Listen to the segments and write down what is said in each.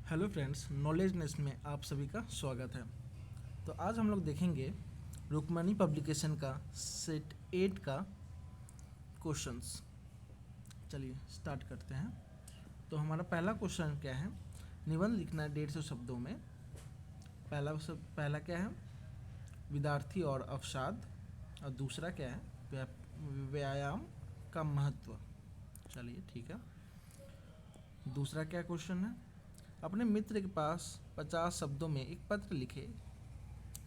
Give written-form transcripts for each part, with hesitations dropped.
Hello friends, knowledge nest में आप सभी का स्वागत है। तो आज हम लोग देखेंगे रुक्मणी पब्लिकेशन का सेट 8 का क्वेश्चंस। चलिए स्टार्ट करते हैं। तो हमारा पहला क्वेश्चन क्या है? निबंध लिखना है 150 शब्दों में। पहला क्या है? विद्यार्थी और अवसाद। और दूसरा क्या है? व्यायाम का महत्व। चलिए ठीक है। दूसरा क्या क्वेश्चन है? अपने मित्र के पास 50 शब्दों में एक पत्र लिखे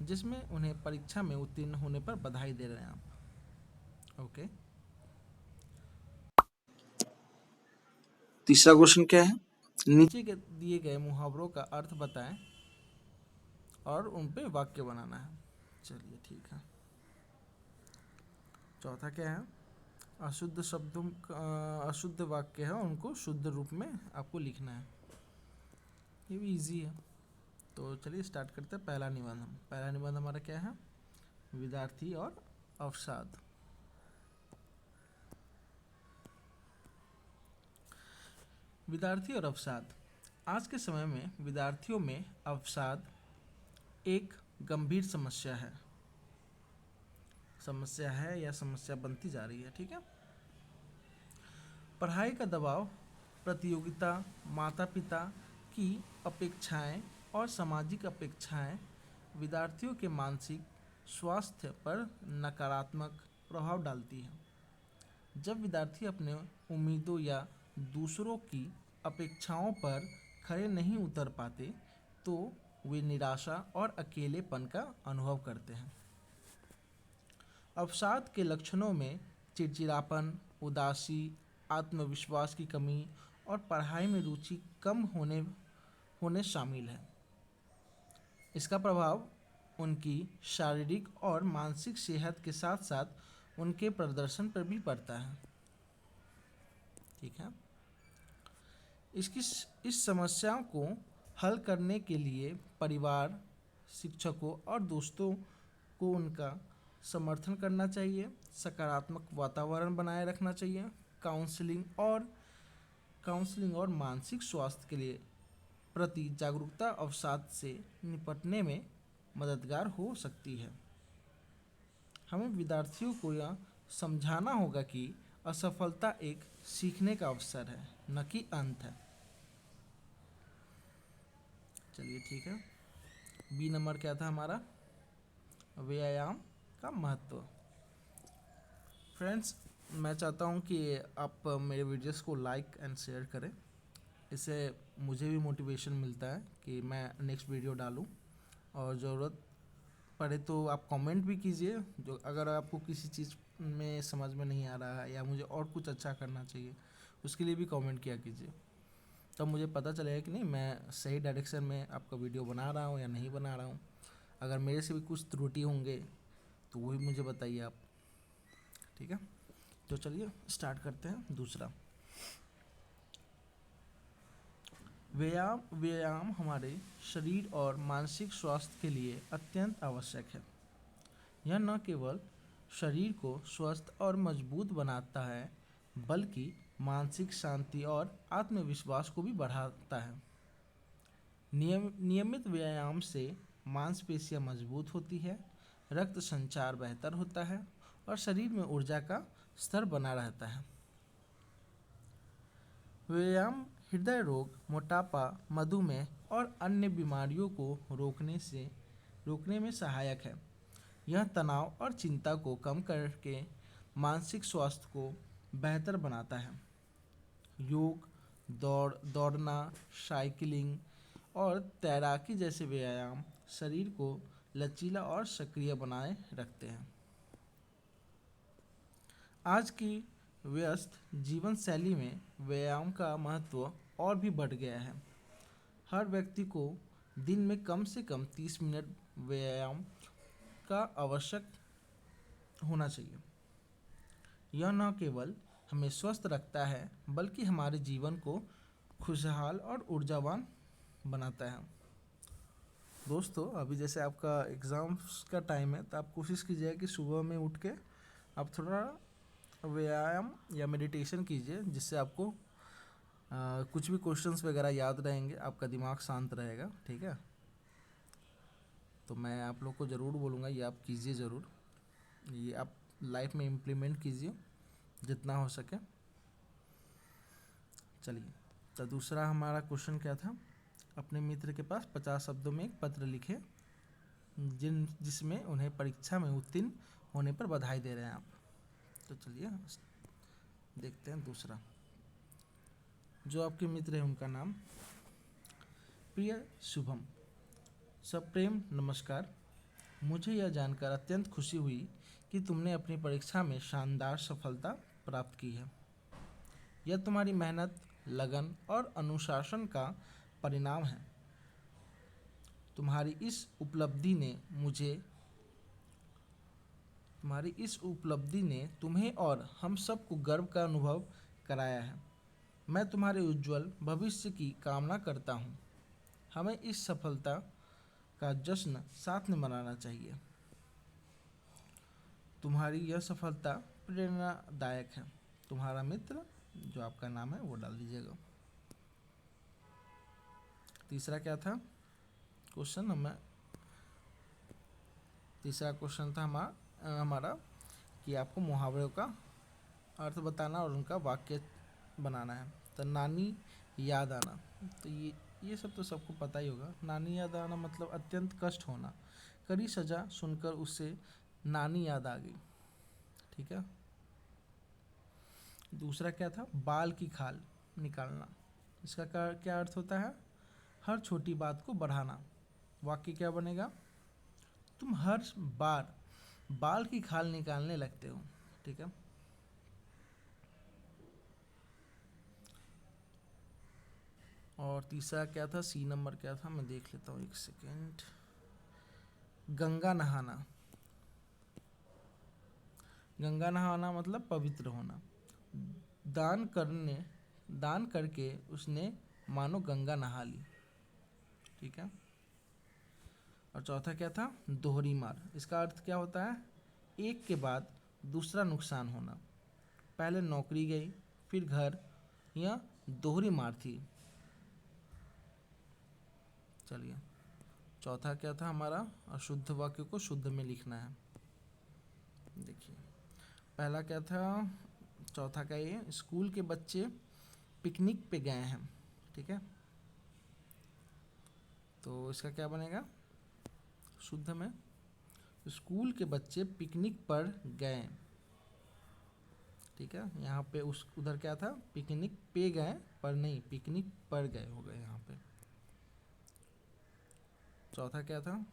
जिसमें उन्हें परीक्षा में उत्तीर्ण होने पर बधाई दे रहे हैं आप। ओके। तीसरा क्वेश्चन क्या है? नीचे के दिए गए मुहावरों का अर्थ बताएं और उन पे वाक्य बनाना है। चलिए ठीक है। चौथा क्या है? अशुद्ध शब्दों अशुद्ध वाक्य है, उनको शुद्ध रूप में आपको लिखना है। ये भी इजी है। तो चलिए स्टार्ट करते हैं। पहला निबंध हमारा क्या है? विद्यार्थी और अवसाद। विद्यार्थी और अवसाद। आज के समय में विद्यार्थियों में अवसाद एक गंभीर समस्या है या समस्या बनती जा रही है। ठीक है। पढ़ाई का दबाव, प्रतियोगिता, माता पिता की अपेक्षाएं और सामाजिक अपेक्षाएं विद्यार्थियों के मानसिक स्वास्थ्य पर नकारात्मक प्रभाव डालती है। जब विद्यार्थी अपने उम्मीदों या दूसरों की अपेक्षाओं पर खरे नहीं उतर पाते तो वे निराशा और अकेलेपन का अनुभव करते हैं। अवसाद के लक्षणों में चिड़चिड़ापन, उदासी, आत्मविश्वास की कमी और पढ़ाई में रुचि कम होने शामिल है। इसका प्रभाव उनकी शारीरिक और मानसिक सेहत के साथ साथ उनके प्रदर्शन पर भी पड़ता है। ठीक है। इस समस्या को हल करने के लिए परिवार, शिक्षकों और दोस्तों को उनका समर्थन करना चाहिए, सकारात्मक वातावरण बनाए रखना चाहिए। काउंसलिंग और मानसिक स्वास्थ्य के लिए प्रति जागरूकता अवसाद से निपटने में मददगार हो सकती है। हमें विद्यार्थियों को यह समझाना होगा कि असफलता एक सीखने का अवसर है, न कि अंत है। चलिए ठीक है। बी नंबर क्या था हमारा? व्यायाम का महत्व। फ्रेंड्स, मैं चाहता हूँ कि आप मेरे वीडियोस को लाइक एंड शेयर करें। इससे मुझे भी मोटिवेशन मिलता है कि मैं नेक्स्ट वीडियो डालूँ। और ज़रूरत पड़े तो आप कमेंट भी कीजिए। जो अगर आपको किसी चीज़ में समझ में नहीं आ रहा है या मुझे और कुछ अच्छा करना चाहिए, उसके लिए भी कमेंट किया कीजिए। तब मुझे पता चलेगा कि नहीं, मैं सही डायरेक्शन में आपका वीडियो बना रहा हूँ या नहीं बना रहा हूँ। अगर मेरे से भी कुछ त्रुटि होंगे तो वो भी मुझे बताइए आप। ठीक है। तो चलिए स्टार्ट करते हैं। दूसरा, व्यायाम हमारे शरीर और मानसिक स्वास्थ्य के लिए अत्यंत आवश्यक है। यह न केवल शरीर को स्वस्थ और मजबूत बनाता है बल्कि मानसिक शांति और आत्मविश्वास को भी बढ़ाता है। नियमित व्यायाम से मांसपेशियां मजबूत होती है, रक्त संचार बेहतर होता है और शरीर में ऊर्जा का स्तर बना रहता है। व्यायाम हृदय रोग, मोटापा, मधुमेह और अन्य बीमारियों को रोकने में सहायक है। यह तनाव और चिंता को कम करके मानसिक स्वास्थ्य को बेहतर बनाता है। योग, दौड़ना, साइकिलिंग और तैराकी जैसे व्यायाम शरीर को लचीला और सक्रिय बनाए रखते हैं। आज की व्यस्त जीवन शैली में व्यायाम का महत्व और भी बढ़ गया है। हर व्यक्ति को दिन में कम से कम 30 मिनट व्यायाम का आवश्यक होना चाहिए। यह न केवल हमें स्वस्थ रखता है बल्कि हमारे जीवन को खुशहाल और ऊर्जावान बनाता है। दोस्तों, अभी जैसे आपका एग्ज़ाम्स का टाइम है तो आप कोशिश कीजिए कि सुबह में उठ के आप थोड़ा व्यायाम या मेडिटेशन कीजिए, जिससे आपको कुछ भी क्वेश्चंस वगैरह याद रहेंगे, आपका दिमाग शांत रहेगा, ठीक है। तो मैं आप लोग को ज़रूर बोलूँगा ये आप कीजिए ज़रूर, ये आप लाइफ में इम्प्लीमेंट कीजिए जितना हो सके। चलिए, तो दूसरा हमारा क्वेश्चन क्या था, अपने मित्र के पास 50 शब्दों में एक पत्र लिखे जिसमें उन्हें परीक्षा में उत्तीर्ण होने पर बधाई दे रहे हैं आप। तो चलिए देखते हैं दूसरा। जो आपके मित्र हैं उनका नाम, प्रिय शुभम, सप्रेम नमस्कार। मुझे यह जानकर अत्यंत खुशी हुई कि तुमने अपनी परीक्षा में शानदार सफलता प्राप्त की है। यह तुम्हारी मेहनत, लगन और अनुशासन का परिणाम है। तुम्हारी इस उपलब्धि ने तुम्हें और हम सबको गर्व का अनुभव कराया है। मैं तुम्हारे उज्जवल भविष्य की कामना करता हूँ। हमें इस सफलता का जश्न साथ में मनाना चाहिए। तुम्हारी यह सफलता प्रेरणादायक है। तुम्हारा मित्र, जो आपका नाम है वो डाल दीजिएगा। तीसरा क्या था क्वेश्चन, तीसरा क्वेश्चन था हमारा कि आपको मुहावरों का अर्थ बताना और उनका वाक्य बनाना है। तो नानी याद आना, तो ये सब तो सबको पता ही होगा। नानी याद आना मतलब अत्यंत कष्ट होना, कड़ी सजा सुनकर उससे नानी याद आ गई, ठीक है। दूसरा क्या था, बाल की खाल निकालना। इसका क्या अर्थ होता है, हर छोटी बात को बढ़ाना। वाक्य क्या बनेगा, तुम हर बार बाल की खाल निकालने लगते हो, ठीक है। और तीसरा क्या था, सी नंबर क्या था, मैं देख लेता हूँ एक सेकेंड। गंगा नहाना। गंगा नहाना मतलब पवित्र होना। दान करके उसने मानो गंगा नहा ली, ठीक है। और चौथा क्या था, दोहरी मार। इसका अर्थ क्या होता है, एक के बाद दूसरा नुकसान होना। पहले नौकरी गई, फिर घर, या दोहरी मार थी। चलिए, चौथा क्या था हमारा, अशुद्ध वाक्य को शुद्ध में लिखना है। देखिए, पहला क्या था, चौथा का ये, स्कूल के बच्चे पिकनिक पे गए हैं, ठीक है। तो इसका क्या बनेगा, शुद्ध में, स्कूल के बच्चे पिकनिक पर गए, ठीक है। यहाँ पे उधर क्या था, पिकनिक पे गए पर नहीं, पिकनिक पर गए हो गए यहाँ पे। चौथा क्या था,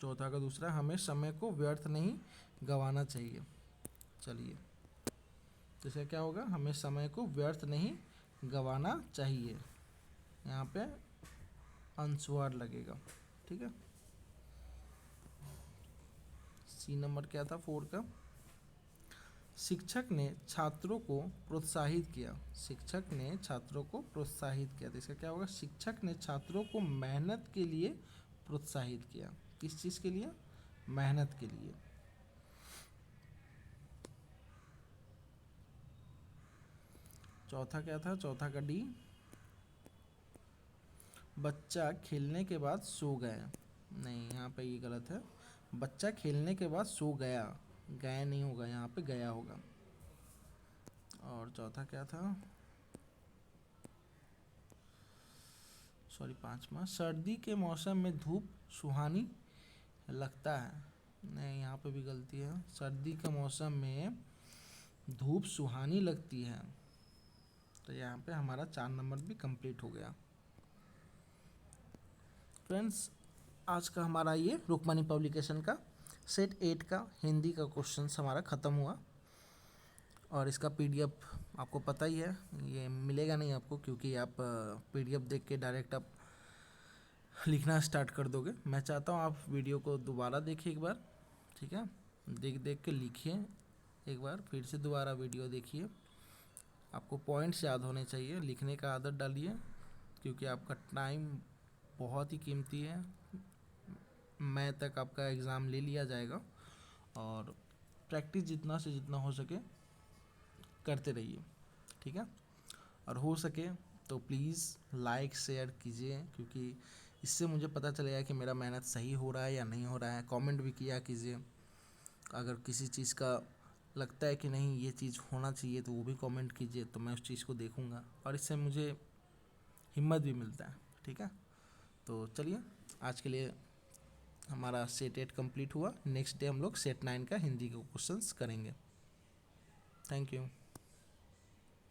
चौथा का दूसरा, हमें समय को व्यर्थ नहीं गंवाना चाहिए। चलिए, तो इसका क्या होगा, हमें समय को व्यर्थ नहीं गंवाना चाहिए। यहाँ पे अनुस्वार लगेगा, ठीक है। सी नंबर क्या था, 4 का, शिक्षक ने छात्रों को प्रोत्साहित किया। शिक्षक ने छात्रों को प्रोत्साहित किया, तो इसका क्या होगा, शिक्षक ने छात्रों को मेहनत के लिए प्रोत्साहित किया। किस चीज़ के लिए, मेहनत के लिए। चौथा क्या था, चौथा का डी, बच्चा खेलने के बाद सो गया। नहीं, यहाँ पे ये गलत है, बच्चा खेलने के बाद सो गया, गया नहीं होगा, यहाँ पे गया होगा। और चौथा क्या था, सॉरी, पांचवा, सर्दी के मौसम में धूप सुहानी लगता है। नहीं, यहाँ पे भी गलती है, सर्दी के मौसम में धूप सुहानी लगती है। तो यहाँ पे हमारा 4 नंबर भी कंप्लीट हो गया। फ्रेंड्स, आज का हमारा ये रुक्मणी पब्लिकेशन का सेट 8 का हिंदी का क्वेश्चन हमारा ख़त्म हुआ। और इसका पीडीएफ आपको पता ही है, ये मिलेगा नहीं आपको, क्योंकि आप पीडीएफ देख के डायरेक्ट आप लिखना स्टार्ट कर दोगे। मैं चाहता हूँ आप वीडियो को दोबारा देखिए एक बार, ठीक है। देख के लिखिए एक बार, फिर से दोबारा वीडियो देखिए। आपको पॉइंट्स याद होने चाहिए, लिखने का आदत डालिए, क्योंकि आपका टाइम बहुत ही कीमती है। मई तक आपका एग्ज़ाम ले लिया जाएगा, और प्रैक्टिस जितना से जितना हो सके करते रहिए, ठीक है। और हो सके तो प्लीज़ लाइक शेयर कीजिए, क्योंकि इससे मुझे पता चलेगा कि मेरा मेहनत सही हो रहा है या नहीं हो रहा है। कमेंट भी किया कीजिए, अगर किसी चीज़ का लगता है कि नहीं ये चीज़ होना चाहिए तो वो भी कमेंट कीजिए, तो मैं उस चीज़ को देखूँगा और इससे मुझे हिम्मत भी मिलता है। ठीक है, तो चलिए आज के लिए हमारा सेट 8 कंप्लीट हुआ। नेक्स्ट डे हम लोग सेट 9 का हिंदी के क्वेश्चंस करेंगे। Thank you.